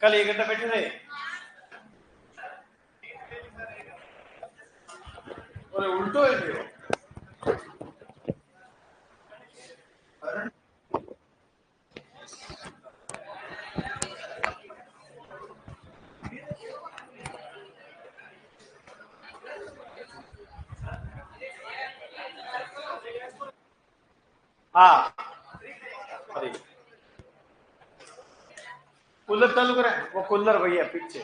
कल 1 घंटा बैठे रहे। और उल्टो है थे। हाँ कूलर चालू करें, वो कूलर भैया पीछे।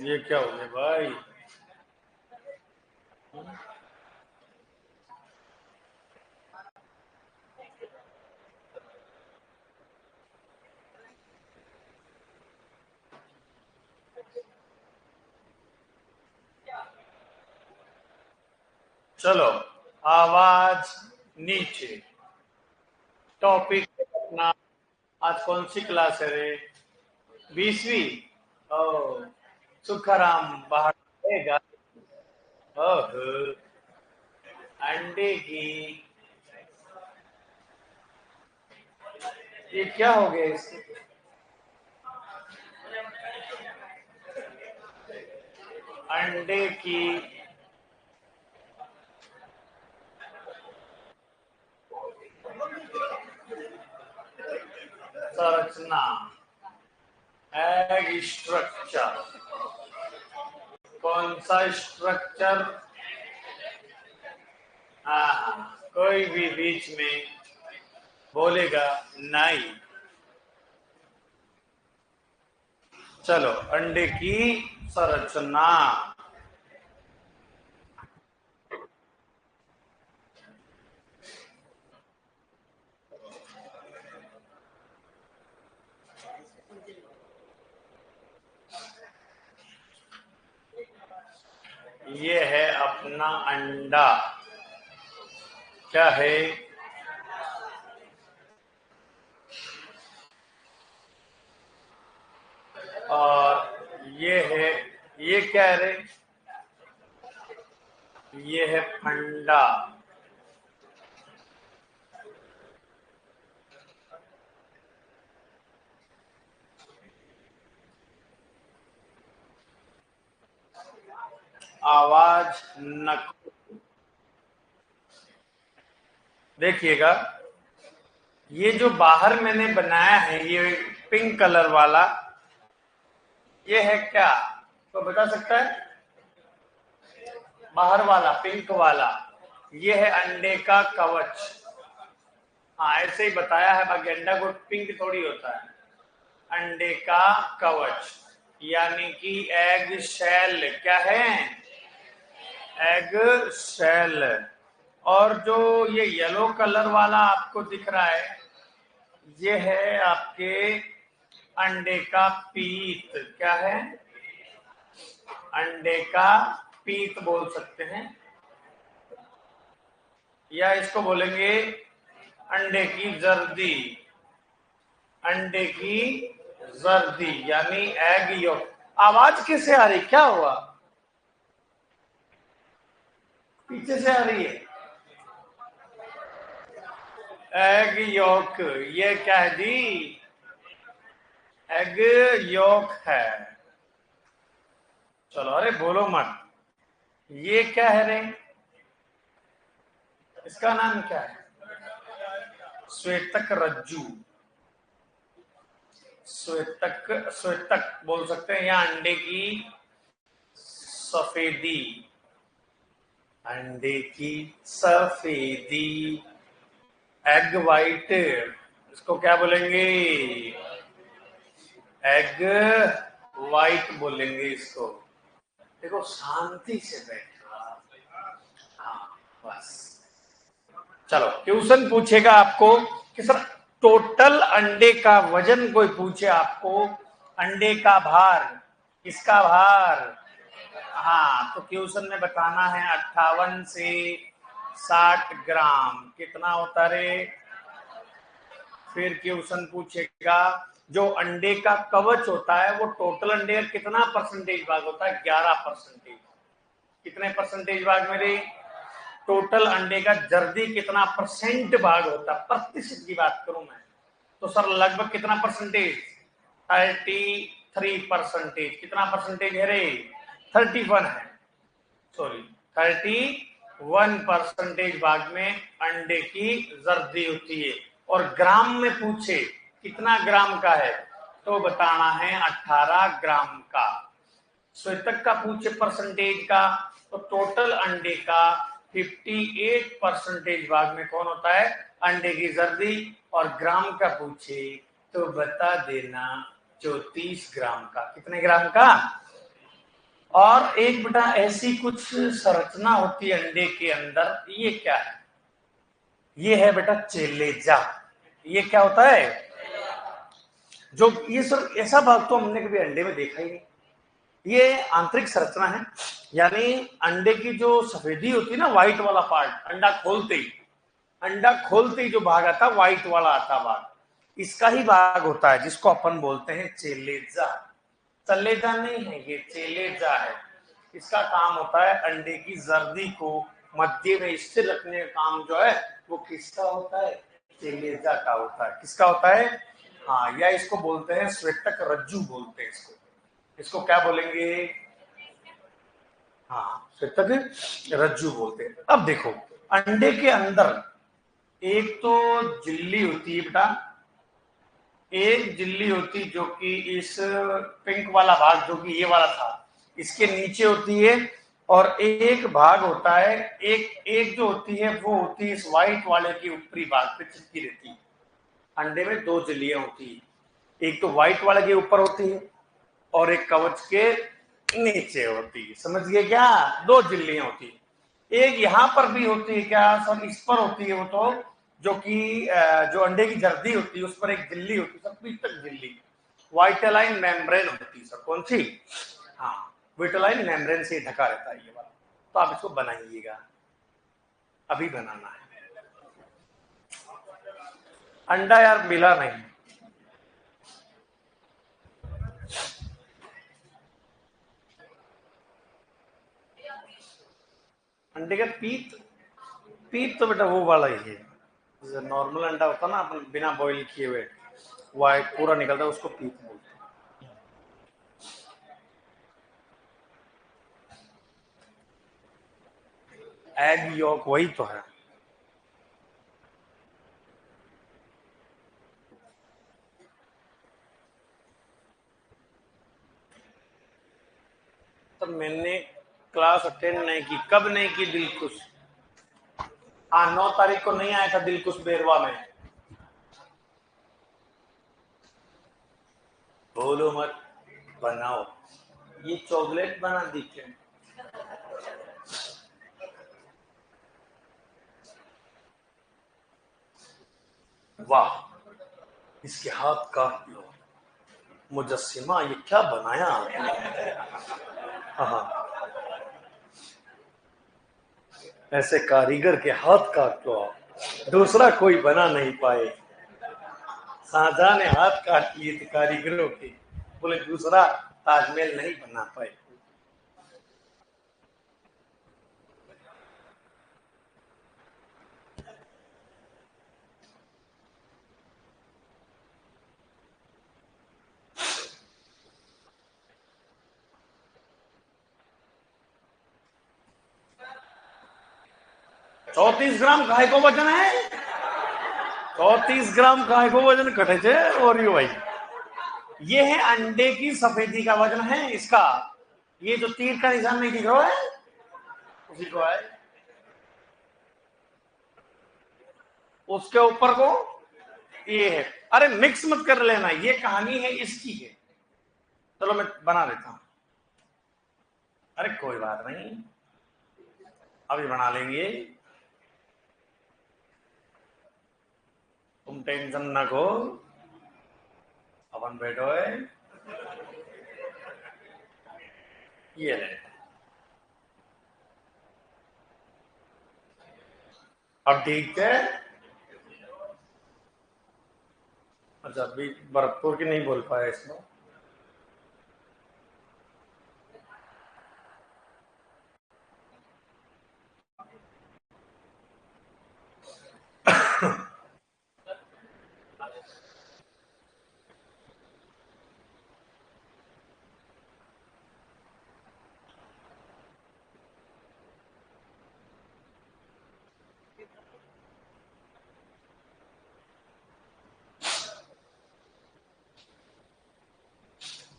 ये क्या हो गया भाई? चलो आवाज नीचे। टॉपिक अपना आज कौन सी क्लास है रे? 20वीं। ओ सुखाराम बाहर रहेगा। ओह अंडे की। ये क्या हो गया इसके? अंडे की संरचना, एग स्ट्रक्चर। कौन सा स्ट्रक्चर? हाँ कोई भी बीच में बोलेगा नहीं। चलो अंडे की संरचना। ये है अपना अंडा। क्या है? और ये है, ये क्या है रे? ये है फंडा। आवाज नक। देखिएगा ये जो बाहर मैंने बनाया है ये पिंक कलर वाला, ये है क्या तो बता सकता है? बाहर वाला पिंक वाला ये है अंडे का कवच। हाँ ऐसे ही बताया है, बाकी अंडा को पिंक थोड़ी होता है। अंडे का कवच यानी कि एग शेल। क्या है? Egg shell. और जो ये येलो कलर वाला आपको दिख रहा है ये है आपके अंडे का पीत। क्या है? अंडे का पीत बोल सकते हैं, या इसको बोलेंगे अंडे की जर्दी। अंडे की जर्दी यानी एग योक। आवाज कैसे आ रही? क्या हुआ? पीछे से आ रही है। एग योक ये क्या है जी? एग योक है। चलो अरे बोलो मत। ये क्या है रे? इसका नाम क्या है? श्वेतक रज्जु। श्वेतक, श्वेतक बोल सकते हैं, या अंडे की सफेदी। अंडे की सफेदी, एग वाइट, इसको क्या बोलेंगे? एग वाइट बोलेंगे इसको। देखो शांति से बैठो। हाँ बस। चलो ट्यूशन पूछेगा आपको कि सर टोटल अंडे का वजन कोई पूछे आपको, अंडे का भार, किसका भार? हाँ तो ट्यूशन में बताना है 58 से 60 ग्राम कितना होता रे? फिर ट्यूशन पूछेगा जो अंडे का कवच होता है वो टोटल अंडे का कितना परसेंटेज भाग होता है? 11%। कितने परसेंटेज भाग मेरे? टोटल अंडे का जर्दी कितना परसेंट भाग होता है? प्रतिशत की बात करूं मैं तो सर लगभग कितना परसेंटेज? 33%। कितना परसेंटेज है रे? 31 है, सॉरी 31% भाग में अंडे की जर्दी होती है। और ग्राम में पूछे कितना ग्राम का है तो बताना है 18 ग्राम का। श्वेतक का पूछे परसेंटेज का तो टोटल अंडे का 58% भाग में कौन होता है? अंडे की जर्दी। और ग्राम का पूछे तो बता देना 34 ग्राम का। कितने ग्राम का? और एक बेटा ऐसी कुछ संरचना होती है अंडे के अंदर, ये क्या है? ये है बेटा चेलेजा। ये क्या होता है? जो ये सर ऐसा भाग तो हमने कभी अंडे में देखा ही नहीं। ये आंतरिक संरचना है, यानी अंडे की जो सफेदी होती है ना, व्हाइट वाला पार्ट, अंडा खोलते ही जो भाग आता है व्हाइट वाला आता भाग, इसका ही भाग होता है जिसको अपन बोलते हैं चेलेजा। चलेजा नहीं है, ये चेलेजा है। इसका काम होता है अंडे की जर्दी को मध्य में स्थिर रखने का काम जो है वो किसका होता है? चेलेजा का होता है। किसका होता है? हाँ, या इसको बोलते हैं श्वेतक रज्जु बोलते हैं इसको। इसको क्या बोलेंगे? हाँ, श्वेतक रज्जु बोलते हैं। अब देखो अंडे के अंदर एक तो झिल्ली होती है बेटा, एक झिल्ली होती जो कि इस पिंक वाला भाग जो कि ये वाला था इसके नीचे होती है, और एक भाग होता है, एक एक जो होती है वो होती है इस व्हाइट वाले के ऊपरी भाग पे चिपकी रहती है। अंडे में दो झिल्लियां होती है, एक तो व्हाइट वाले के ऊपर होती है और एक कवच के नीचे होती है। समझ गए क्या? दो झिल्लियां होती है। एक यहां पर भी होती है क्या सर? इस पर होती है वो तो जो कि जो अंडे की जर्दी होती है उस पर एक झिल्ली होती है सर, पीतक झिल्ली, वाइटेलाइन मेम्ब्रेन होती है सर। कौन सी? हाँ, वाइटेलाइन मेम्ब्रेन से ढका रहता है ये वाला। तो आप इसको बनाइएगा, अभी बनाना है। अंडा यार मिला नहीं। अंडे का पीत, पीत तो बेटा वो वाला ही है, जैसे नॉर्मल अंडा होता ना अपन बिना बॉईल किए हुए वाइट पूरा निकलता है उसको पीत बोलते हैं। एग यॉक वही तो है। तो मैंने क्लास अटेंड नहीं की। कब नहीं की? दिलकुश। हाँ, 9 तारीख को नहीं आया था दिलकुश बेरवा में। बोलो मत, बनाओ। ये चॉकलेट बना दी क्या? वाह, इसके हाथ काट लो मुजस्सिमा, ये क्या बनाया आपने? हाँ, ऐसे कारीगर के हाथ काट लो आप, दूसरा कोई बना नहीं पाए। शाहजहां ने हाथ काट लिए थे कारीगरों के, बोले दूसरा ताजमहल नहीं बना पाए। 34 ग्राम काय को वजन है? 34 ग्राम काय को वजन कटे थे। और यू भाई, ये है अंडे की सफेदी का वजन है इसका। ये जो तीर का निशान नहीं दिख रहा है उसी को है, उसके ऊपर को ये है। अरे मिक्स मत कर लेना, ये कहानी है इसकी है। चलो मैं बना देता हूं। अरे कोई बात नहीं, अभी बना लेंगे, तुम टेंशन ना को। अपन बैठो है, ये ले। अब ठीक है, अच्छा, अभी भरतपुर की नहीं बोल पाया इसमें।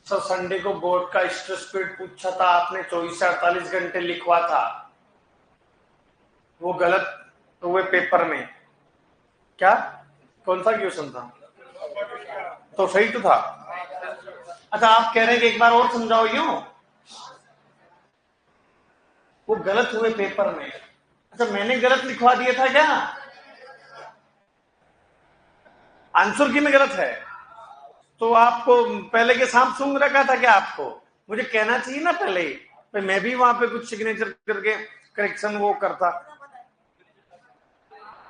सर संडे को बोर्ड का स्ट्रेस पीरियड पूछा था आपने, 24 से 48 घंटे लिखवा था, वो गलत हुए पेपर में। क्या कौन सा क्वेश्चन था? तो सही तो था। अच्छा, आप कह रहे हैं कि एक बार और समझाओ। यूं वो गलत हुए पेपर में। अच्छा, मैंने गलत लिखवा दिया था क्या? आंसर की में गलत है तो आपको पहले के साथ सुन रखा था क्या? आपको मुझे कहना चाहिए ना पहले ही, तो मैं भी वहां पे कुछ सिग्नेचर करके करेक्शन वो करता।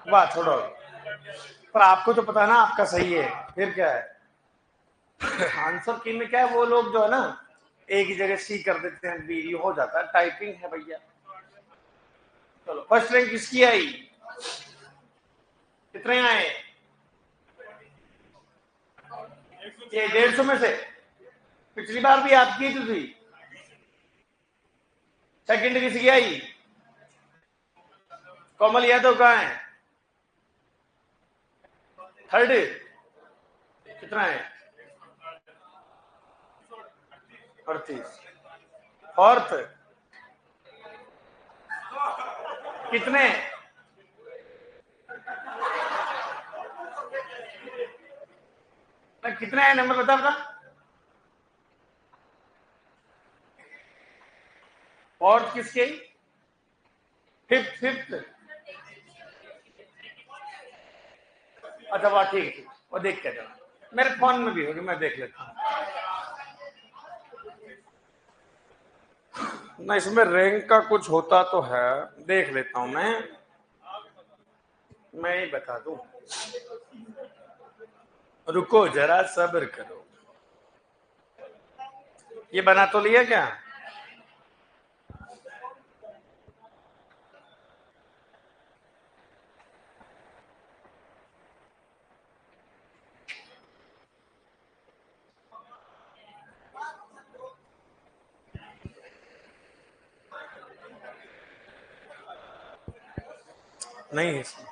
वाह, छोड़ो, पर आपको तो पता है ना आपका सही है, फिर क्या है। आंसर की में क्या है, वो लोग जो है ना एक ही जगह सी कर देते हैं, बी हो जाता है। टाइपिंग है भैया। चलो, फर्स्ट रैंक किसकी आई? कितने आए? ये 150 में से पिछली बार भी आपकी थी। सेकंड किसकी आई? कोमल यादव कहाँ है? थर्ड कितना है? 38। फोर्थ कितने? कितने है नंबर बता बता। फोर्थ किसके? Fifth fifth. अच्छा वाह, ठीक है, वो देख के जाओ, मेरे फोन में भी होगी, मैं देख लेता हूँ ना। इसमें रैंक का कुछ होता तो है, देख लेता हूं मैं ही बता दूं। रुको जरा सब्र करो। ये बना तो लिया क्या? नहीं है इसमें।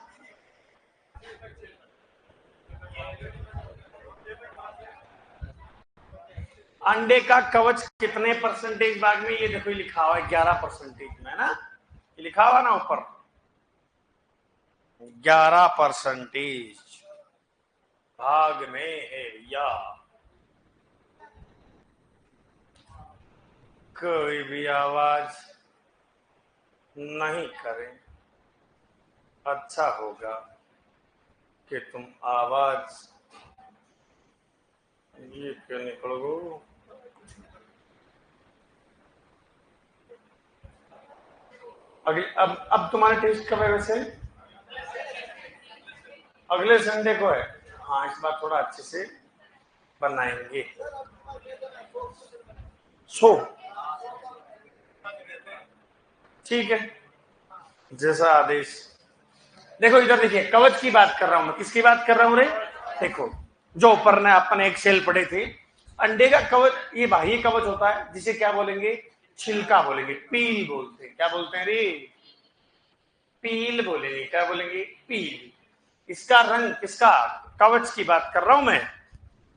अंडे का कवच कितने परसेंटेज भाग में? ये देखो लिखा हुआ है 11% में, ना ये लिखा हुआ ना ऊपर 11% भाग में है भैया। कोई भी आवाज नहीं करें, अच्छा होगा कि तुम आवाज ये क्यों निकल गो। अगले अब तुम्हारा टेस्ट कब है वैसे? अगले संडे को है। हाँ, इस बार थोड़ा अच्छे से बनाएंगे। सो ठीक है, जैसा आदेश। देखो इधर देखिए, कवच की बात कर रहा हूं मैं। किसकी बात कर रहा हूं रे? देखो, जो ऊपर ने अपन एक सेल पढ़े थे, अंडे का कवच ये बाह्य कवच होता है, जिसे क्या बोलेंगे? छिलका बोलेंगे, पील बोलते हैं। क्या बोलते हैं रे? पील बोलेंगे। क्या बोलेंगे? पील। इसका रंग किसका? कवच की बात कर रहा हूं मैं।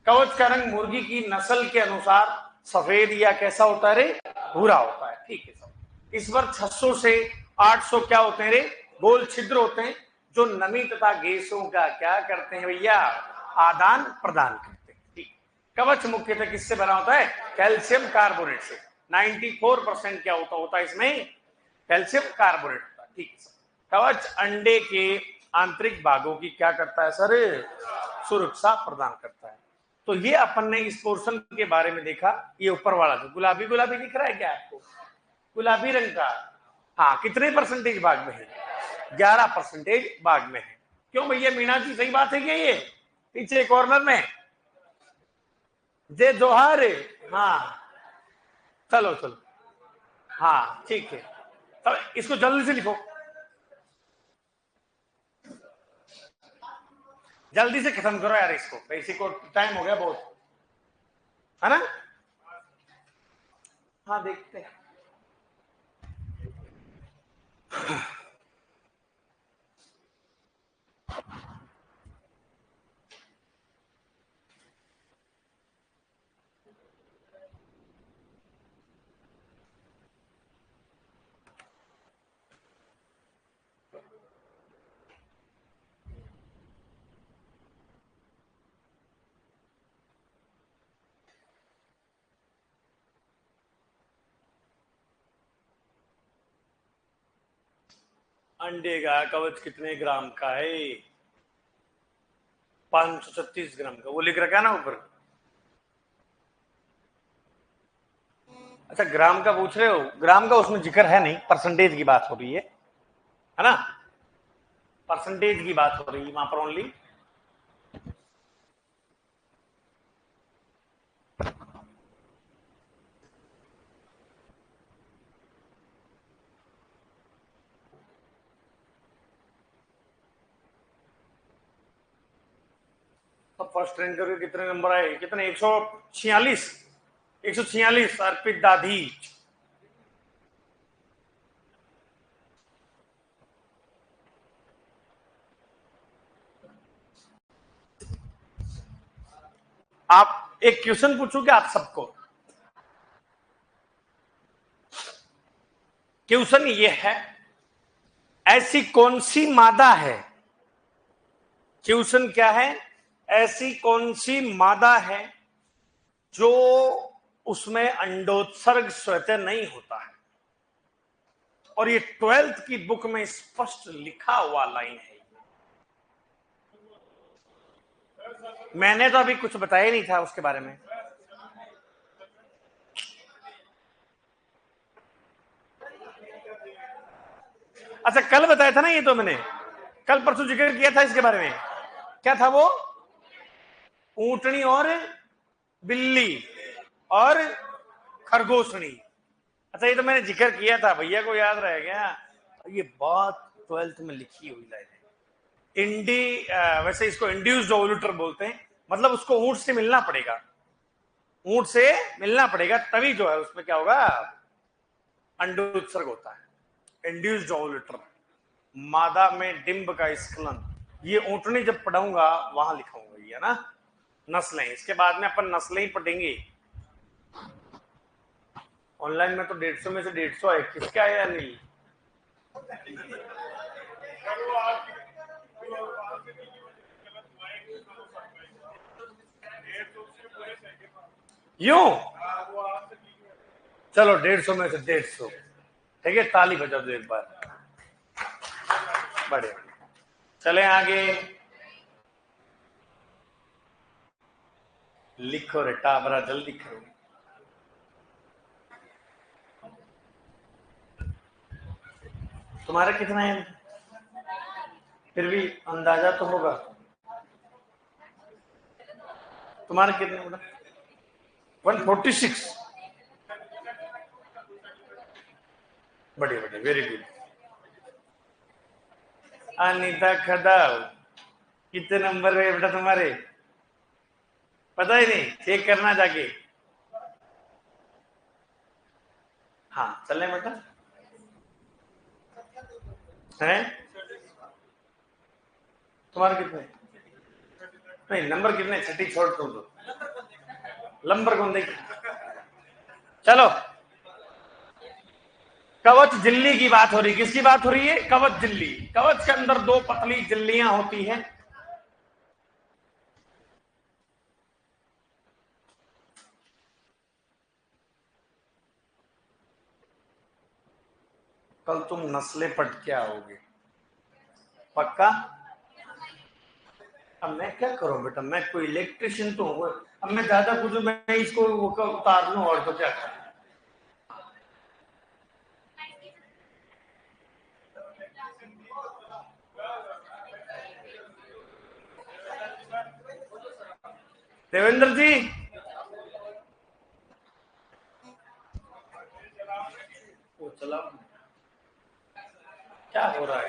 कवच का रंग मुर्गी की नस्ल के अनुसार सफेद या कैसा होता है रे? भूरा होता है। ठीक है सब। इस पर 600 से 800 क्या होते हैं रे? गोल छिद्र होते हैं, जो नमी तथा गैसों का क्या करते हैं भैया? आदान प्रदान करते हैं। ठीक। कवच मुख्यतः किससे बना होता है? कैल्शियम कार्बोनेट से। 94% क्या होता है इसमें? कैल्शियम कार्बोनेट होता है। ठीक है। कवच अंडे के आंतरिक भागों की क्या करता है सर? सुरक्षा प्रदान करता है। तो ये अपन ने इस पोर्शन के बारे में देखा। ये ऊपर वाला जो गुलाबी गुलाबी दिख रहा है क्या आपको? गुलाबी रंग का। हाँ, कितने परसेंटेज भाग में है? 11% भाग में है। क्यों भैया मीना जी, सही बात है क्या? ये पीछे कॉर्नर में जे जोहार। हाँ चलो चलो, हाँ ठीक है, तो इसको जल्दी से लिखो, जल्दी से खत्म करो यार इसको, इसी को टाइम हो गया बहुत, है ना। हाँ देखते हैं। अंडे का कवच कितने ग्राम का है? 536 ग्राम का, वो लिख रखा है ना ऊपर। अच्छा ग्राम का पूछ रहे हो, ग्राम का उसमें जिक्र है नहीं, परसेंटेज की बात हो रही है ना, परसेंटेज की बात हो रही है वहां पर ओनली। तो फर्स्ट रैंकर के कितने नंबर आए, कितने? 146, 146 अर्पित दाधी। आप एक क्वेश्चन पूछोगे आप सबको, क्वेश्चन ये है, ऐसी कौन सी मादा है, क्वेश्चन क्या है, ऐसी कौन सी मादा है जो उसमें अंडोत्सर्ग स्वतः नहीं होता है, और ये 12th की बुक में स्पष्ट लिखा हुआ लाइन है। मैंने तो अभी कुछ बताया नहीं था उसके बारे में। अच्छा कल बताया था ना ये, तो मैंने कल परसों जिक्र किया था इसके बारे में। क्या था वो? ऊंटनी और बिल्ली और खरगोशनी। अच्छा ये तो मैंने जिक्र किया था, भैया को याद रह गया। ये बात 12th में लिखी हुई लाइन है। वैसे इसको इंड्यूस्ड ओवुलेटर बोलते हैं, मतलब उसको ऊंट से मिलना पड़ेगा, ऊंट से मिलना पड़ेगा तभी जो है उसमें क्या होगा, अंडोत्सर्ग होता है। इंड्यूस्ड ओवुलेटर, मादा में डिंब का स्खलन, ये ऊंटनी जब पढ़ूंगा वहां लिखाऊंगा ये, है ना। नस्लें, इसके बाद में अपन नस्लें ही पढ़ेंगे। ऑनलाइन में तो 150 में से 150 है, किसके आया या नहीं? यूं चलो 150 में से 150, ठीक है, ताली बजा दो एक बार, बढ़िया। चले आगे, लिखो रे टाबरा, जल्दी करो। तुम्हारा कितना है, फिर भी अंदाजा तो होगा, तुम्हारा कितने होगा? 146, बढ़िया बढ़िया, वेरी गुड। अनिता खदाव, कितने नंबर है बेटा तुम्हारे? पता ही नहीं, चेक करना जाके। हाँ चले बेटा, है तुम्हारे कितने? नहीं नंबर कितने, छठी छोड़ तुम तो, नंबर कौन देख। चलो, कवच झिल्ली की बात हो रही, किसकी बात हो रही है? कवच झिल्ली। कवच के अंदर दो पतली झिल्लियां होती हैं। कल तुम नस्लें पढ़ के आओगे पक्का। अब मैं क्या करूं बेटा, मैं कोई इलेक्ट्रिशियन तो हूँ, अब मैं ज्यादा कुछ मैं इसको उतार लूं और तो क्या करूं। देवेंद्र जी वो चला क्या हो रहा है?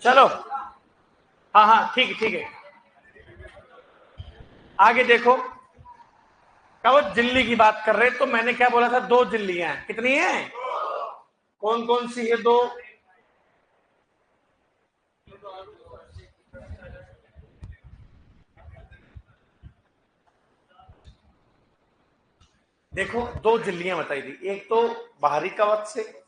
चलो हाँ हाँ ठीक है। आगे देखो, कवच झिल्ली की बात कर रहे, तो मैंने क्या बोला था, 2 झिल्लियां हैं। कितनी है? कौन कौन सी है? 2। देखो 2 झिल्लियां बताई थी, एक तो बाहरी कवच से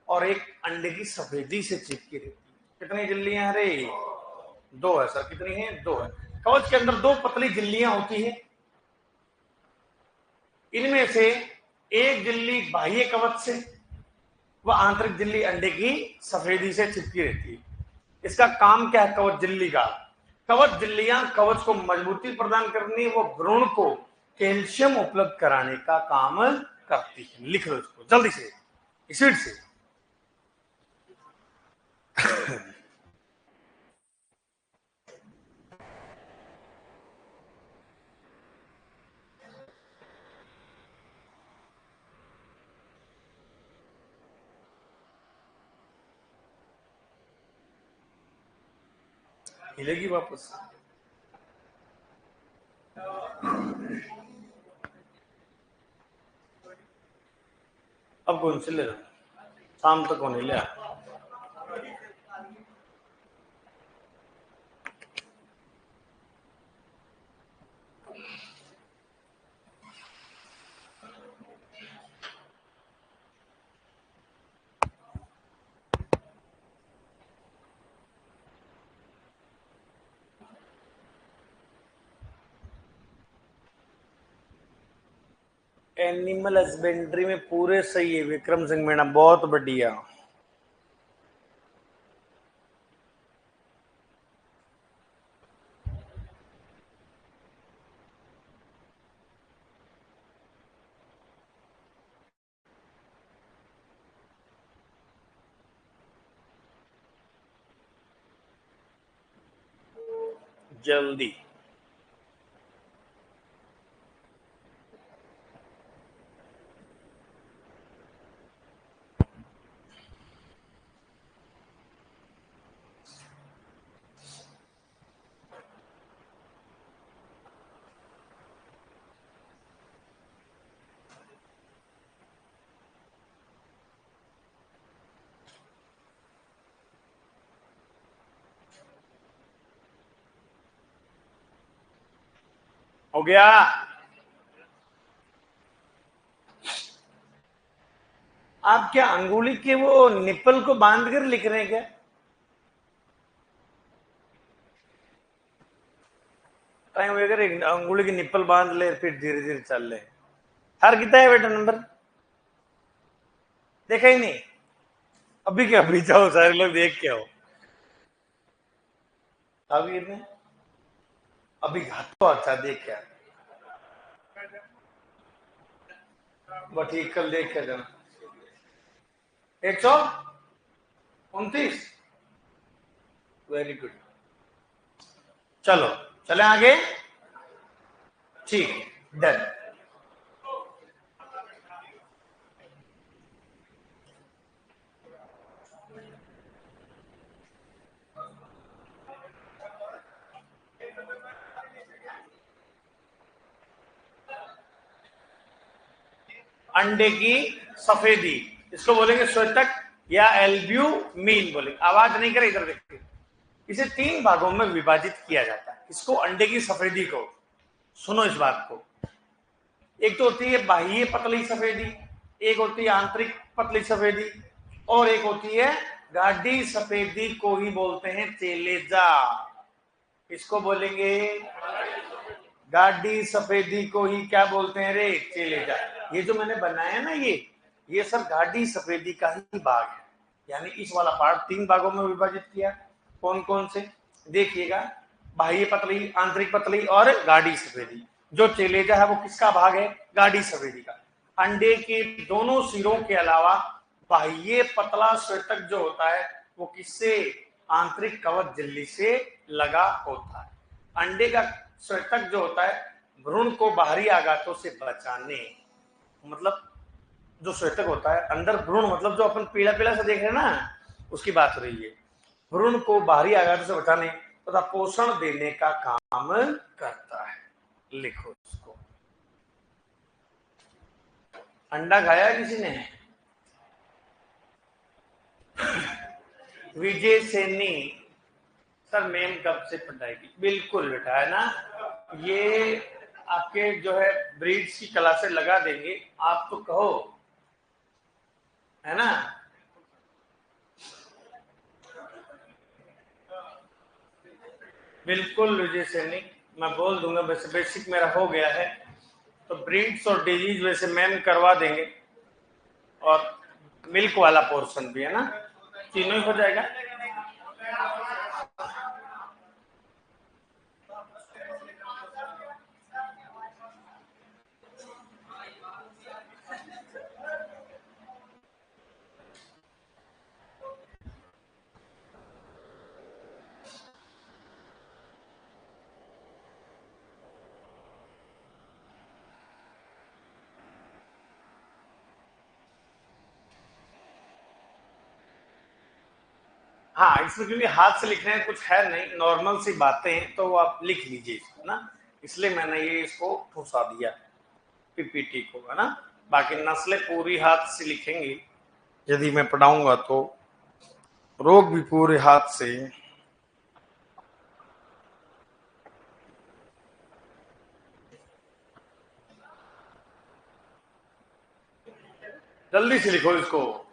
और एक अंडे की सफेदी से चिपकी रहती है। कितनी झिल्लियां हैं रे? 2 है सर। कितनी है? 2 है। कवच के अंदर 2 पतली झिल्लियां होती है। इनमें से एक झिल्ली बाह्य कवच से व आंतरिक झिल्ली अंडे की सफेदी से चिपकी रहती है। इसका काम क्या है कवच झिल्ली का? कवच झिल्लियां कवच को मजबूती प्रदान करनी व भ्रूण को कैल्शियम उपलब्ध कराने का काम करती है। लिख लो इसको जल्दी से, स्पीड से। हिलेगी वापस। अब कौन से ले रहा? शाम तक कौन हिला? एनिमल हस्बेंड्री में पूरे सही है विक्रम सिंह मीणा, बहुत बढ़िया। जल्दी। हो गया? आप क्या अंगुली के वो निप्पल को बांध कर लिख रहे हैं क्या? टाइम अगर अंगुली की निप्पल बांध ले, फिर धीरे धीरे चल ले। हर कितना है बेटा नंबर? देखा ही नहीं? अभी क्या, अभी जाओ सारे लोग देख के आओ। अभी ने अभी घाट तो अच्छा देख के बट ठीक, कल देख के जाना। 129। Very good. चलो चले आगे। ठीक है, डन। अंडे की सफेदी, इसको बोलेंगे श्वेतक या एल्ब्यूमिन बोलेंगे। आवाज नहीं करे, इधर देखते। इसे 3 भागों में विभाजित किया जाता है। इसको अंडे की सफेदी को, सुनो इस बात को, एक तो होती है बाह्य पतली सफेदी, एक होती है आंतरिक पतली सफेदी, और एक होती है गाढ़ी सफेदी को ही बोलते हैं चेलेजा। इसको बोलेंगे गाढ़ी सफेदी को ही क्या बोलते हैं रे? चेलेजा। ये जो मैंने बनाया ना, ये सब गाढ़ी सफेदी का ही भाग है। यानी इस वाला पार्ट 3 भागों में विभाजित किया। कौन कौन से देखिएगा? बाह्य पतली, आंतरिक पतली और गाढ़ी सफेदी। जो चेलेजा है वो किसका भाग है? गाढ़ी सफेदी का। अंडे के दोनों सिरों के अलावा बाह्य पतला श्वेतक जो होता है वो किससे? आंतरिक कवच झिल्ली से लगा होता है। अंडे का श्वेतक जो होता है भ्रूण को बाहरी आघातों से बचाने मतलब जो श्वेतक होता है, अंदर भ्रूण मतलब जो अपन पीला पीला सा देख रहे हैं ना, उसकी बात हो रही है। भ्रूण को बाहरी आघातों से बचाने तथा पोषण देने का काम करता है। लिखो इसको। अंडा खाया किसी ने? विजय सैनी सर मैम कब से पढ़ाएगी? बिल्कुल बेटा, है ना, ये आपके जो है ब्रीड्स की क्लासेस लगा देंगे, आप तो कहो, है ना। बिल्कुल विजय सैनी, मैं बोल दूंगा, वैसे बेसिक मेरा हो गया है, तो ब्रीड्स और डिजीज वैसे मैम करवा देंगे, और मिल्क वाला पोर्शन भी, है ना, तीनों ही हो जाएगा। हाँ, इसमें क्योंकि हाथ से लिखने में कुछ है नहीं, नॉर्मल सी बातें हैं, तो आप लिख लीजिए इसको ना, इसलिए मैंने ये इसको ठुसा दिया पीपीटी को, है ना। बाकी नस्लें पूरी हाथ से लिखेंगी यदि मैं पढ़ाऊंगा तो, रोग भी पूरे हाथ से। जल्दी से लिखो इसको।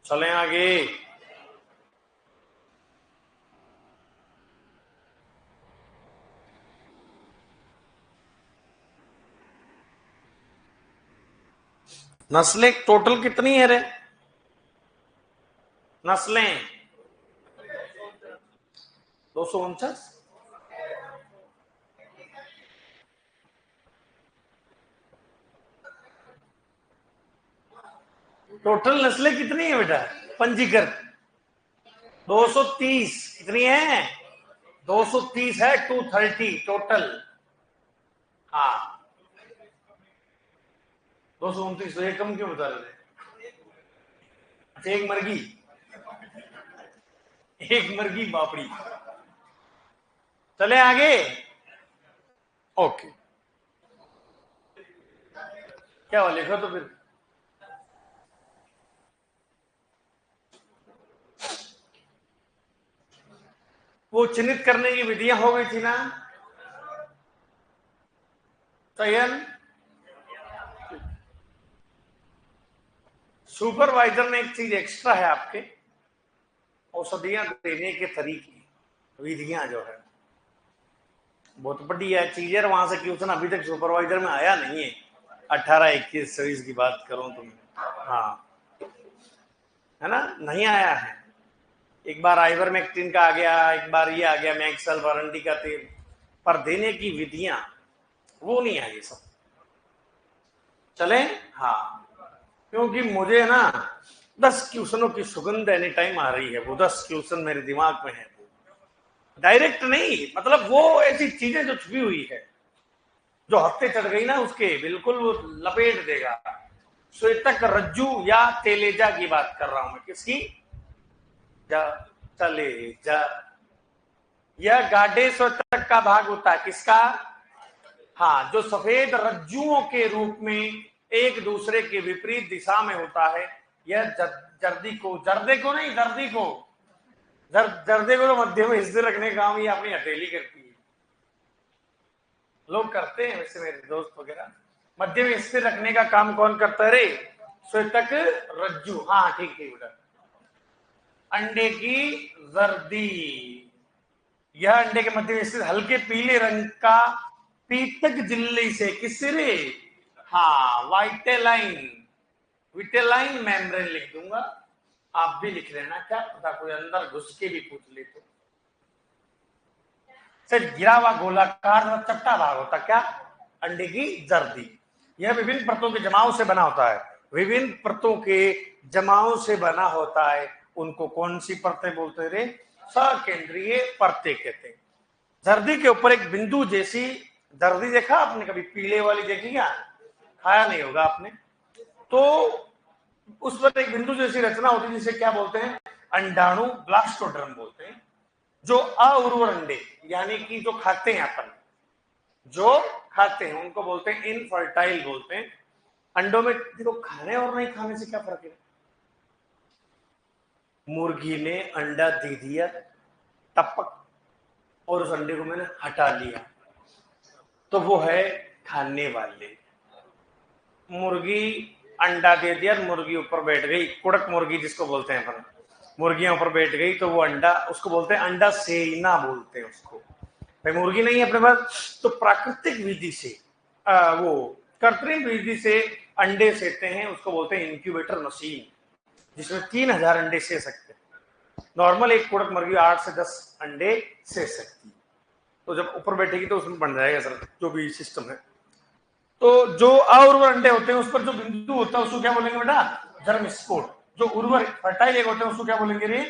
चलें आगे। नस्लें टोटल कितनी है रे? नस्लें 249। टोटल नस्लें कितनी है बेटा पंजीकृत? 230। कितनी है? 230 है, 230 टोटल। हाँ, 229। तो ये कम क्यों बता रहे थे? अच्छा, एक मर्गी, एक मर्गी बापड़ी। चले आगे। ओके, क्या हुआ, लिखो तो फिर। वो चिन्हित करने की विधियां हो गई थी ना, चयन। सुपरवाइजर में एक चीज एक्स्ट्रा है आपके, औषधियां देने के तरीके, विधियां जो है बहुत बढ़िया चीज है। वहां से क्वेश्चन अभी तक सुपरवाइजर में आया नहीं है, 18, 21, 23 की बात करूं तो। हाँ, है ना, नहीं आया है। एक बार आइवरमेक्टिन का आ गया, एक बार ये आ गया मैक्सल वारंटी का तेल, पर देने की विधियां वो नहीं आई सब। चले। हाँ, क्योंकि मुझे ना 10 क्वेश्चनों की सुगंध एनी टाइम आ रही है, वो 10 क्वेश्चन मेरे दिमाग में है, डायरेक्ट नहीं, मतलब वो ऐसी चीजें जो छुपी हुई है, जो हफ्ते चढ़ गई ना उसके, बिल्कुल वो लपेट देगा। श्वेतक रज्जु या तेलेजा की बात कर रहा हूं मैं, किसकी? जा, चले जा, यह गाढ़े श्वेतक का भाग होता है, किसका? हाँ, जो सफेद रज्जुओं के रूप में एक दूसरे के विपरीत दिशा में होता है, यह जर्दी को, जर्दे को नहीं, जर्दी को, जर्दे को तो मध्य में स्थिर रखने का काम ये अपनी हथेली करती है, लोग करते हैं वैसे मेरे दोस्त वगैरह। मध्य में स्थिर रखने का काम कौन करता है रे? श्वेतक रज्जु। हाँ ठीक ठीक बेटा। अंडे की जर्दी, यह अंडे के मध्य में स्थित हल्के पीले रंग का पीतक झिल्ली से किससे रे? हाँ, वाइटेलाइन, विटेलाइन मेम्ब्रेन लिख दूंगा, आप भी लिख लेना, क्या पता कोई अंदर घुस के भी पूछ ले तो। सर गिरा हुआ गोलाकार चपटा भाग होता क्या? अंडे की जर्दी। यह विभिन्न परतों के जमाव से बना होता है, विभिन्न परतों के जमाव से बना होता है। उनको कौन सी परतें बोलते रे? सकेंद्रीय परतें कहते हैं। जर्दी के ऊपर एक बिंदु जैसी जर्दी देखा आपने कभी? पीले वाली देखी क्या? खाया नहीं होगा आपने। तो उस पर एक बिंदु जैसी रचना होती है जिसे क्या बोलते हैं? अंडाणु ब्लास्टोड्रम बोलते हैं। जो अउर्वर अंडे यानी कि जो खाते हैं अपन, जो खाते हैं उनको बोलते हैं इनफर्टाइल बोलते हैं। अंडों में देखो, खाने और नहीं खाने से क्या फर्क है? मुर्गी ने अंडा दे दिया टपक, और उस अंडे को मैंने हटा लिया, तो वो है खाने वाले। मुर्गी अंडा दे दिया, मुर्गी ऊपर बैठ गई, कुड़क मुर्गी जिसको बोलते हैं अपन, मुर्गियां ऊपर बैठ गई तो वो अंडा, उसको बोलते हैं अंडा सेना बोलते हैं उसको। भाई मुर्गी नहीं है अपने पास, तो प्राकृतिक विधि से वो कृत्रिम विधि से अंडे सेते हैं, उसको बोलते हैं इंक्यूबेटर मशीन, जिसमें 3000 अंडे से सकते हैं। नॉर्मल एक कुड़क मुर्गी 8 से 10 अंडे से सकती है, तो जब ऊपर बैठेगी तो उसमें बन जाएगा सर जो भी सिस्टम है। तो जो अउर्वर अंडे होते हैं उस पर जो बिंदु होता है उसको क्या बोलेंगे बेटा? Germ sport. जो उर्वर फर्टाइल एग होते हैं उसको क्या बोलेंगे रे?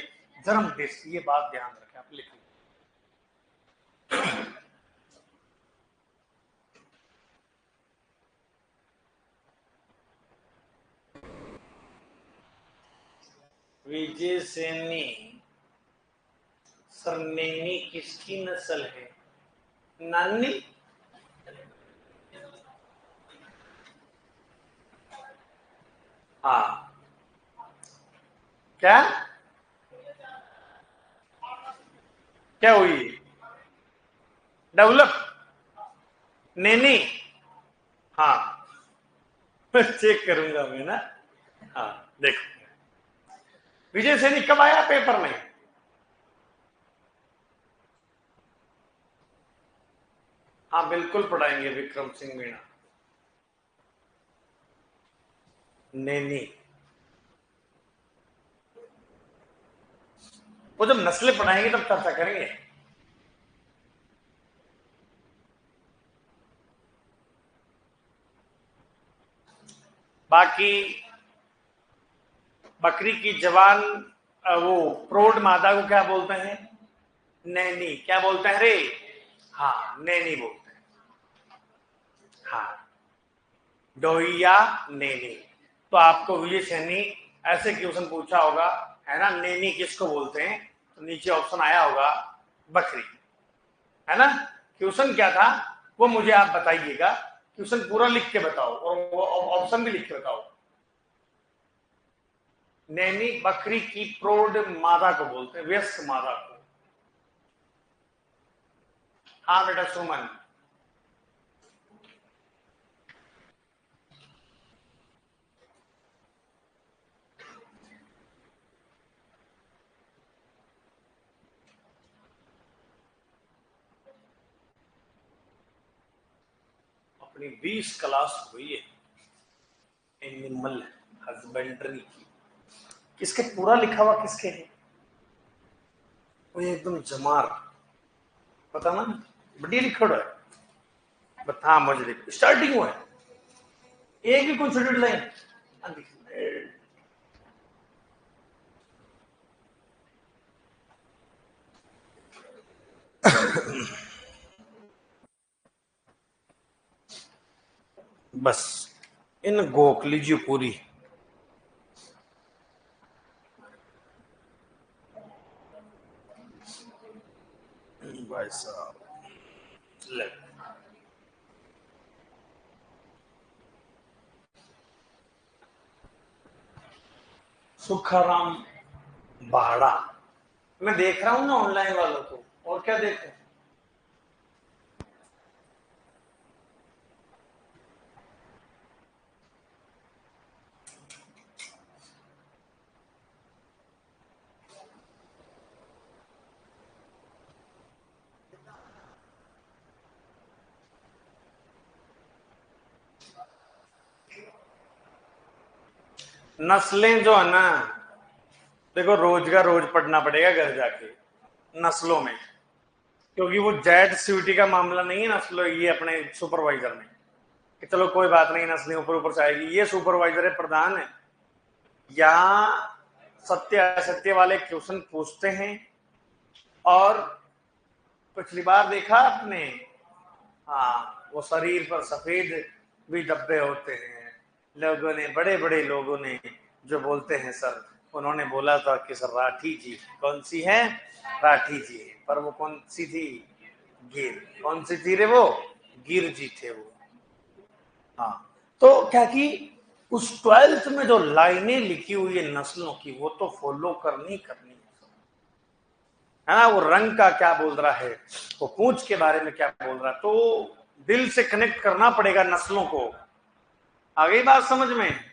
Germ disc. ये बात ध्यान रखें, आप लिखिए। विजय सैनी सर, नैनी किसकी नस्ल है? नानी? हाँ, क्या क्या हुई? डेवलप? नैनी? हाँ चेक करूंगा मैं ना। हाँ देखो, विजय सैनी कब आया पेपर में? हाँ बिल्कुल पढ़ाएंगे विक्रम सिंह मीणा। नैनी, वो जब नस्लें पढ़ाएंगे तब चर्चा करेंगे। बाकी बकरी की जवान वो प्रौढ़ मादा को क्या बोलते हैं? नैनी। क्या बोलते हैं रे? हाँ नैनी बोलते हैं। हाँ, डोहिया नैनी। तो आपको विजय सैनी ऐसे क्वेश्चन पूछा होगा, है ना, नैनी किसको बोलते हैं, तो नीचे ऑप्शन आया होगा बकरी, है ना। क्वेश्चन क्या था वो मुझे आप बताइएगा, क्वेश्चन पूरा लिख के बताओ और वो ऑप्शन भी लिख के बताओ। नैनी बकरी की प्रौढ़ मादा को बोलते हैं, वयस्क मादा को। हाँ बेटा सुमन। अपनी 20 क्लास हुई है एनिमल हस्बेंड्री की। किसके पूरा लिखा हुआ किसके है? वो एकदम जमार, पता ना, बढ़िया लिखा है। हाँ मुझे देखो स्टार्टिंग हुआ है, एक भी कॉन्सिडर्ड लाइन। बस इन गोक लीजिए पूरी। भाई साहब ले। सुखाराम बाड़ा, मैं देख रहा हूँ ना ऑनलाइन वालों को, और क्या देखूं? नस्लें जो है ना, देखो रोज का रोज पढ़ना पड़ेगा घर जाके नस्लों में, क्योंकि वो जेड सीयूटी का मामला नहीं है नस्लों, ये अपने सुपरवाइजर में कि चलो कोई बात नहीं नस्लें ऊपर ऊपर से आएगी, ये सुपरवाइजर है, प्रधान है। यहाँ सत्य असत्य वाले क्वेश्चन पूछते हैं। और पिछली बार देखा आपने, हाँ, वो शरीर पर सफेद भी धब्बे होते हैं। लोगों ने, बड़े बड़े लोगों ने जो बोलते हैं सर, उन्होंने बोला था कि सर राठी जी कौन सी है, राठी जी है, पर वो कौन सी थी, गिर। कौन सी थी रे वो, गिर जी थे वो। हाँ, तो क्या कि उस 12th में जो लाइनें लिखी हुई है नस्लों की, वो तो फॉलो करनी करनी है ना। वो रंग का क्या बोल रहा है, वो पूंछ के बारे में क्या बोल रहा है, तो दिल से कनेक्ट करना पड़ेगा नस्लों को। आ गई बात समझ में?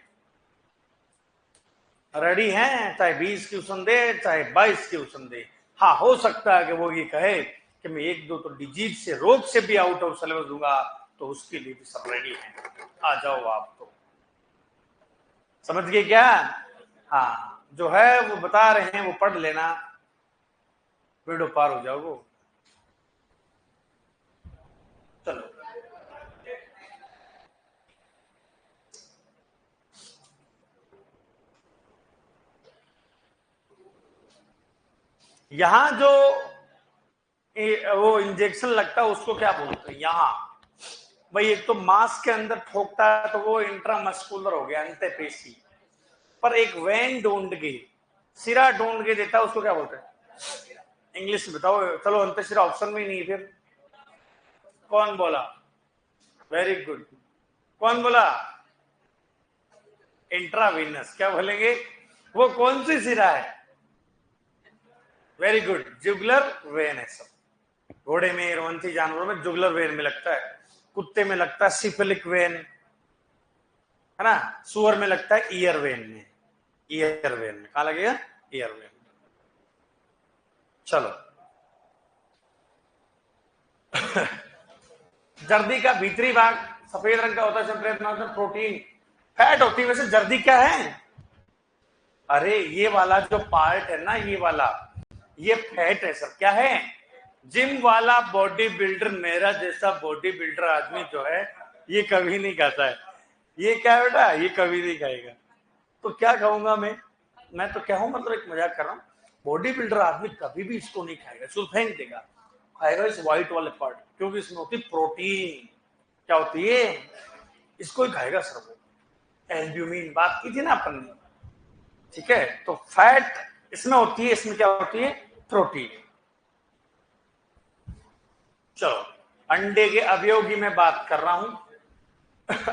रेडी हैं, चाहे 20 क्वेश्चन दे चाहे 22 क्वेश्चन दे। हाँ, हो सकता है कि वो ये कहे कि मैं एक दो तो डिजीज से, रोग से भी आउट ऑफ सिलेबस दूंगा, तो उसके लिए भी सब रेडी हैं। आ जाओ आप तो, समझ गए क्या? हाँ, जो है वो बता रहे हैं वो पढ़ लेना, बेड़ो पार हो जाओगे। चलो, यहां जो वो इंजेक्शन लगता है उसको क्या बोलते हैं यहाँ? भाई एक तो मांस के अंदर ठोकता है तो वो इंट्रामस्कुलर हो गया, अंतःपेशी। पर एक वेन ढूंढ के, सिरा ढूंढ के देता है, उसको क्या बोलते हैं? इंग्लिश में बताओ। चलो, अंतःशिरा ऑप्शन में नहीं है फिर। कौन बोला? Very good. कौन बोला? इंट्रावीनस। क्या बोलेंगे? वो कौन सी सिरा है? वेरी गुड, जुगुलर वेन है सब। घोड़े में, रोमंथी जानवरों में जुगुलर वेन में लगता है, कुत्ते में लगता है सिफिलिक वेन, है ना। सुअर में लगता है ईयर वेन में, ईयर वेन में कहा लगेगा, ईयर वेन। चलो, जर्दी का भीतरी भाग सफेद रंग का होता है, इसमें प्रोटीन फैट होती है। वैसे जर्दी क्या है? अरे ये वाला जो पार्ट है ना, ये वाला, ये फैट है सर। क्या है? जिम वाला बॉडी बिल्डर, मेरा जैसा बॉडी बिल्डर आदमी जो है, ये कभी नहीं खाता है। ये क्या है बेटा, ये कभी नहीं खाएगा। तो क्या कहूंगा मैं तो क्या हूं, मतलब एक मजाक कर रहा हूँ। बॉडी बिल्डर आदमी कभी भी इसको नहीं खाएगा, इसको फेंक देगा। खाएगा इस व्हाइट वाले पार्ट, क्योंकि इसमें होती प्रोटीन। क्या होती है? इसको ही खाएगा सर वो। एल्ब्यूमिन बात की थी ना अपन ने, ठीक है। तो फैट इसमें होती है, इसमें क्या होती है? प्रोटीन। चलो, अंडे के अवयव की मैं बात कर रहा हूं।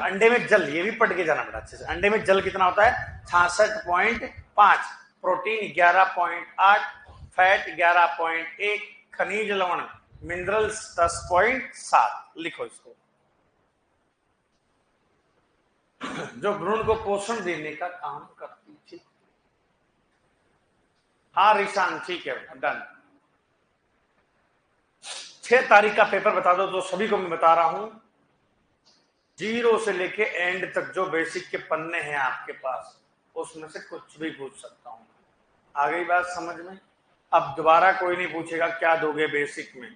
अंडे में जल, ये भी पढ़ के जाना बड़ा अच्छे से। अंडे में जल कितना होता है? 66.5, प्रोटीन 11.8, फैट 11.1, खनिज लवण मिनरल्स 10.7। लिखो इसको। जो भ्रूण को पोषण देने का काम करती थी। हाँ रिशान, ठीक है, डन। 6 तारीख का पेपर बता दो, तो सभी को मैं बता रहा हूं। 0 से लेके एंड तक जो बेसिक के पन्ने हैं आपके पास, उसमें से कुछ भी पूछ सकता हूं। आ गई बात समझ में? अब दोबारा कोई नहीं पूछेगा क्या दोगे बेसिक में।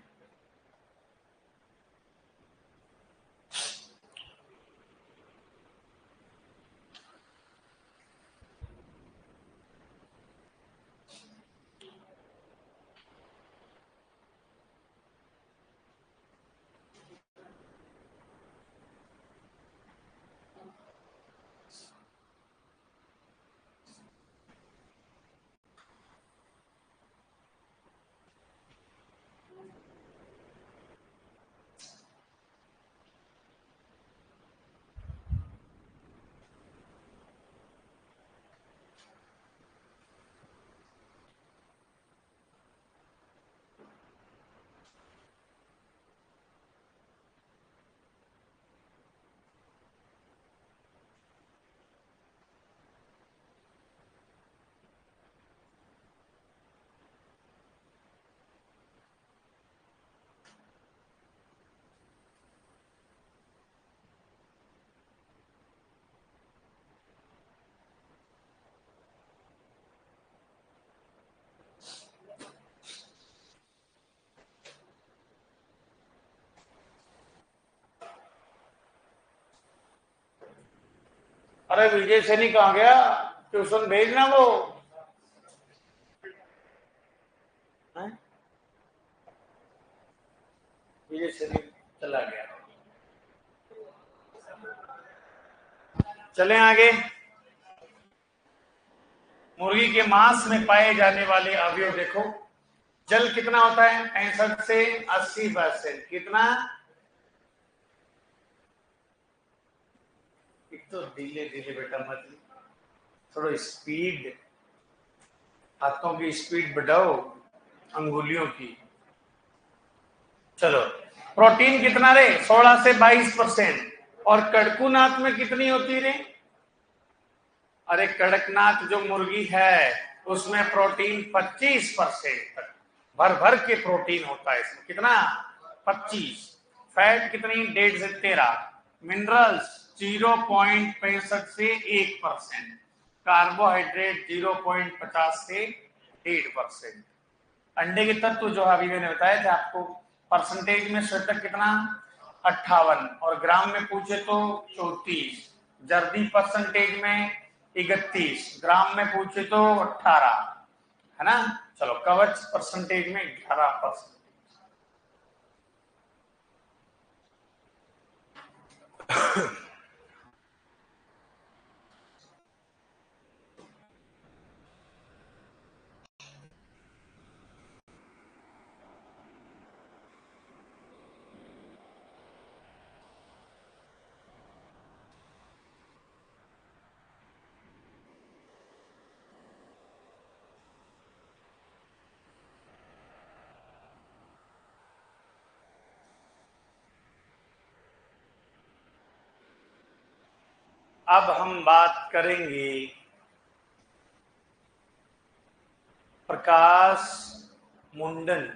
अरे विजय सैनी कहाँ गया? ट्यूशन भेजना वो है? विजय सैनी चला गया। चलें आगे। मुर्गी के मांस में पाए जाने वाले अवयव देखो। जल कितना होता है? 65 से 80%। कितना? एक तो धीरे धीरे बेटा मत, थोड़ा स्पीड, हाथों की स्पीड बढ़ाओ, अंगुलियों की। चलो, प्रोटीन कितना रे? 16 से 22%। और कड़कनाथ में कितनी होती रे? अरे कड़कनाथ जो मुर्गी है उसमें प्रोटीन 25% तक, भर भर के प्रोटीन होता है इसमें। कितना? 25। फैट कितनी? 1.5 से 13। मिनरल्स 0.65 से 1%। कार्बोहाइड्रेट 0.50 से 1.5%। अंडे के तत्व जो अभी मैंने बताया था आपको, परसेंटेज में श्वेतक कितना? 58। और ग्राम में पूछे तो 34। जर्दी परसेंटेज में 31। ग्राम में पूछे तो 18, है ना। चलो, कवच परसेंटेज में 11%। अब हम बात करेंगे प्रकाश मुंडन,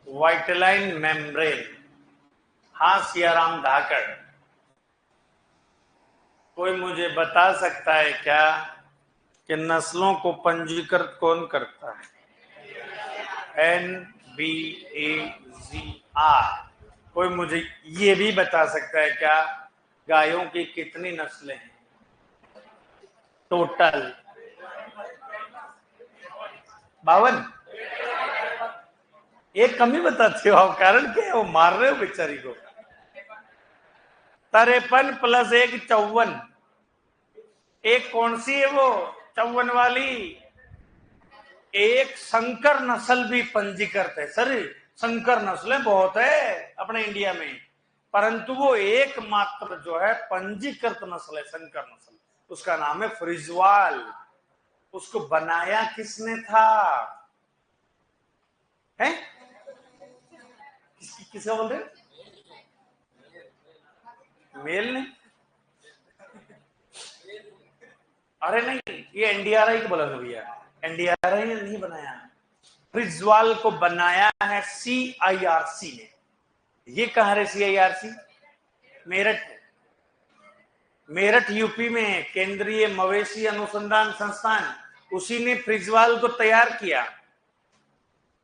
वाइटलाइन मेम्ब्रेन। हाँ सियाराम धाकड़, कोई मुझे बता सकता है क्या कि नस्लों को पंजीकृत कौन करता है? NBAGR। कोई मुझे ये भी बता सकता है क्या गायों की कितनी नस्लें हैं टोटल? 52। एक कम ही बताते हो आप, कारण क्या है? वो मार रहे हो बेचारी को। 53 प्लस 1 54। एक कौन सी है वो 54 वाली? एक संकर नस्ल भी पंजीकृत है सर। संकर नस्लें बहुत है अपने इंडिया में, परंतु वो एकमात्र जो है पंजीकृत नस्ल है संकर नस्ल, उसका नाम है फ्रिजवाल। उसको बनाया किसने था? है किसका बोल रहे? मेल ने? अरे नहीं, ये एनडीआरआई को बोला था भैया, एनडीआरआई ने नहीं बनाया। फ्रिजवाल को बनाया है CIRC ने। ये कहां है CIRC? मेरठ। मेरठ यूपी में केंद्रीय मवेशी अनुसंधान संस्थान, उसी ने फ्रिजवाल को तैयार किया।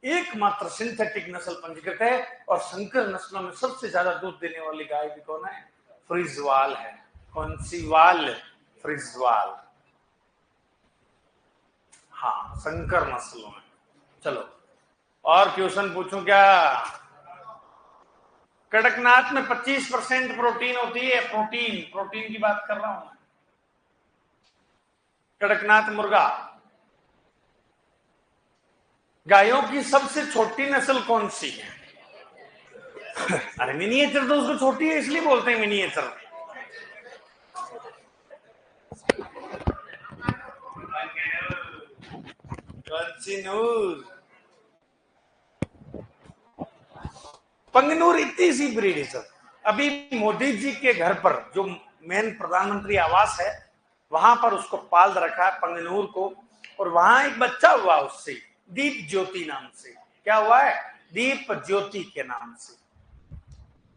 एकमात्र सिंथेटिक नस्ल पंजीकृत है। और संकर नस्लों में सबसे ज्यादा दूध देने वाली गाय भी कौन है? फ्रिजवाल है। कौन सी वाल? फ्रिजवाल। हाँ, संकर नस्लों में। चलो, और क्वेश्चन पूछूं क्या? कड़कनाथ में 25% प्रोटीन होती है। प्रोटीन, प्रोटीन की बात कर रहा हूं मैं। कड़कनाथ मुर्गा। गायों की सबसे छोटी नस्ल कौन सी है? अरे मिनिएचर तो उसको छोटी है इसलिए बोलते हैं मिनिएचर। कौन सी नूर? पंगनूर इतनी सी ब्रीड है सर। अभी मोदी जी के घर पर जो मेन प्रधानमंत्री आवास है, वहां पर उसको पाल रखा है पंगनूर को। और वहां एक बच्चा हुआ उससे, दीप ज्योति नाम से। क्या हुआ है? दीप ज्योति के नाम से,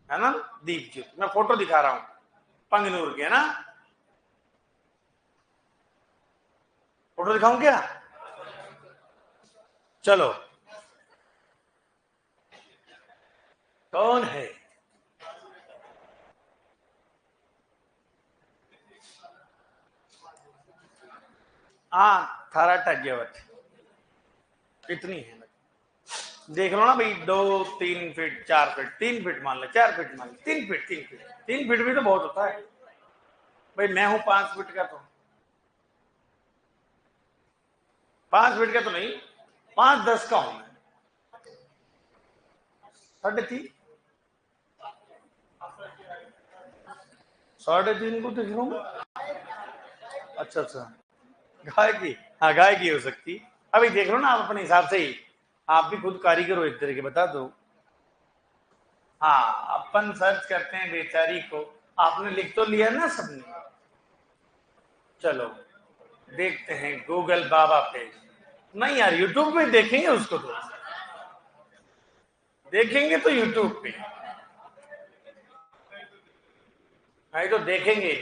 है ना। दीप ज्योति, मैं फोटो दिखा रहा हूं पंगनूर के, है ना। फोटो दिखाऊं क्या? चलो, कौन है? हाँ, थारा टग्यवत इतनी है। देख लो ना भाई, 2 3 फीट 4 फीट 3 फीट मान लो, 4 फीट मान लो, 3 फीट 3 फीट 3 फीट भी तो बहुत होता है भाई। मैं हूं 5 फीट का, तो 5 फीट का तो नहीं, 5 10 का हूं मैं, 3.5 3.5 को देख रहा हूँ। अच्छा अच्छा, गाय की, हाँ गाय की हो सकती। अभी देख लो ना आप अपने हिसाब से ही, आप भी खुद कारीगर हो एक तरह के, बता दो। हाँ, अपन सर्च करते हैं बेचारी को, आपने लिख तो लिया ना सबने। चलो देखते हैं गूगल बाबा पे। नहीं यार, यूट्यूब पे देखेंगे उसको, तो देखेंगे तो यूट्यूब पे, नहीं तो देखेंगे।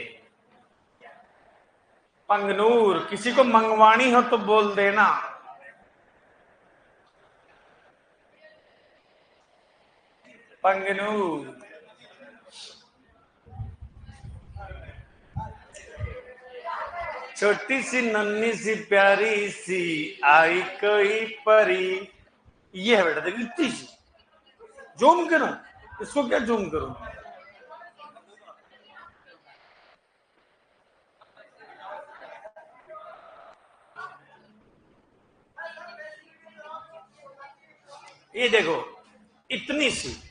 पंगनूर, किसी को मंगवानी हो तो बोल देना। पंगनूर, छोटी सी नन्ही सी प्यारी सी आई कोई परी। ये है बेटा, देखिए इतनी सी। जूम करूं इसको, क्या जूम करूं? ये देखो, इतनी सी।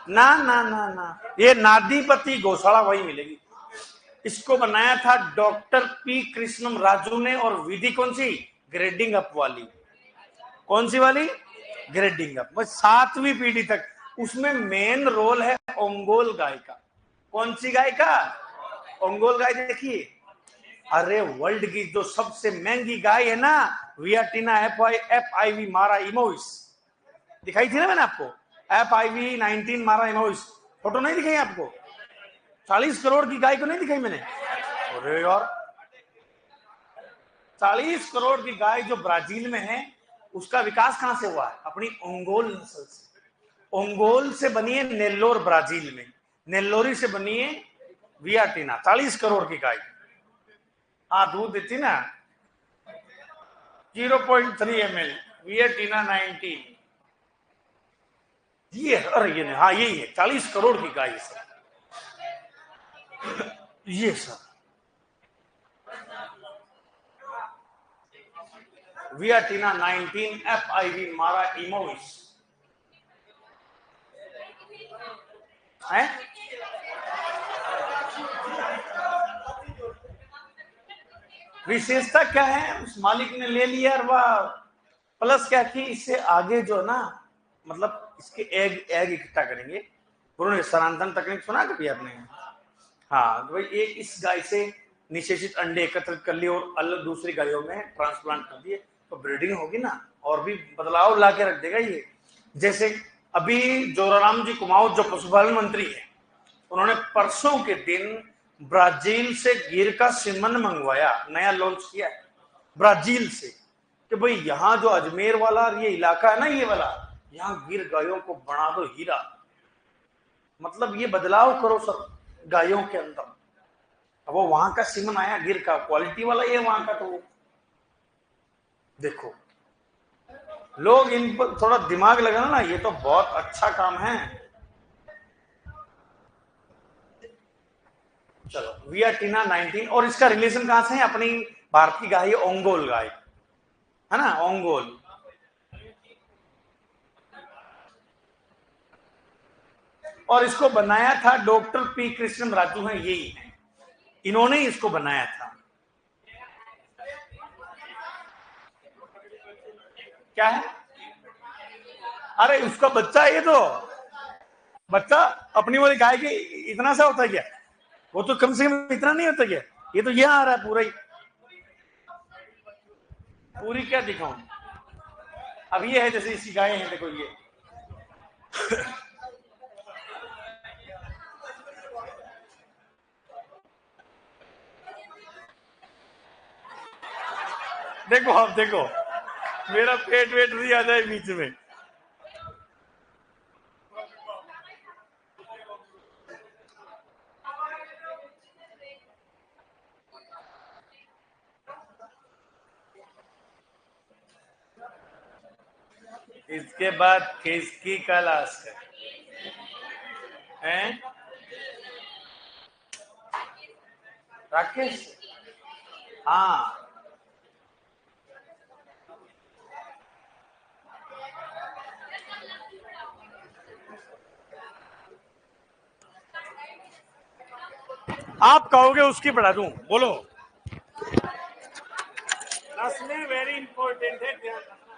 ना ना ना ना, ये नादीपति गौशाला वही मिलेगी। इसको बनाया था डॉक्टर पी कृष्णम राजू ने, और विधि कौन सी? ग्रेडिंग अप वाली। कौन सी वाली? ग्रेडिंग अप, बस 7वीं पीढ़ी तक। उसमें मेन रोल है ओंगोल गाय का। कौन सी गाय का? ओंगोल गाय। देखिए, अरे वर्ल्ड की जो सबसे महंगी गाय है ना, वियटिना FIV मारा इमोइस, दिखाई थी ना मैंने आपको, FIV 19 मारा इमोइस, फोटो नहीं दिखाई आपको? 40 करोड़ की गाय को नहीं दिखाई मैंने? अरे यार, 40 करोड़ की गाय जो ब्राजील में है, उसका विकास कहां से हुआ है? अपनी ओंगोल नस्ल से। ओंगोल से बनी है नेल्लोर, ब्राजील में। नेल्लोरी से बनी है वियाटिना, 40 करोड़ की गाय। हाँ, दूध देती ना, 0.3 ml, वियटिना 19। ये, अरे ये नहीं, हाँ यही है, 40 करोड़ की गाय सर। ये सर वियटिना 19 FIV मारा इमोइस है। विशेषता क्या है? उस मालिक ने ले लिया, और वह प्लस क्या कि इससे आगे जो ना, मतलब इसके एग एग इकट्ठा करेंगे। पूर्ण स्थानांतरण तकनीक सुना कभी आपने? हाँ, तो भाई एक इस गाय से निषेचित अंडे एकत्रित कर लिए और अलग दूसरी गायों में ट्रांसप्लांट कर दिए, तो ब्रीडिंग होगी ना, और भी बदलाव ला के रख देगा ये। जैसे अभी जोराराम जी कुमाऊं जो पशुपालन मंत्री है, उन्होंने परसों के दिन ब्राजील से गिर का सीमन मंगवाया, नया लॉन्च किया है ब्राजील से, कि भाई यहाँ जो अजमेर वाला ये इलाका है ना, ये वाला, यहाँ गिर गायों को बना दो हीरा। मतलब ये बदलाव करो सर गायों के अंदर। अब वो वहां का सीमन आया, गिर का क्वालिटी वाला ये वहां का, तो देखो, लोग इन पर थोड़ा दिमाग लगाना ना, ये तो बहुत अच्छा काम है। चलो, वियटिना 19, और इसका रिलेशन कहां से है? अपनी भारत की गाय ओंगोल गाय है ना, ओंगोल। और इसको बनाया था डॉक्टर पी कृष्ण राजू है, यही है, इन्होंने इसको बनाया था। क्या है? अरे उसका बच्चा है ये तो, बच्चा अपनी वाली गाय के इतना सा होता है क्या? वो तो कम से कम इतना नहीं होता क्या? ये तो यहाँ आ रहा है पूरा ही। पूरी क्या दिखाऊं? अब ये है, जैसे इसकी गाय है, देखो ये, देखो आप देखो, मेरा पेट वेट नहीं आ जाए बीच में। इसके बाद किसकी क्लास है? राकेश? हाँ, आप कहोगे उसकी पढ़ा दूं, बोलो। 10 में वेरी इंपॉर्टेंट है, ध्यान रखना।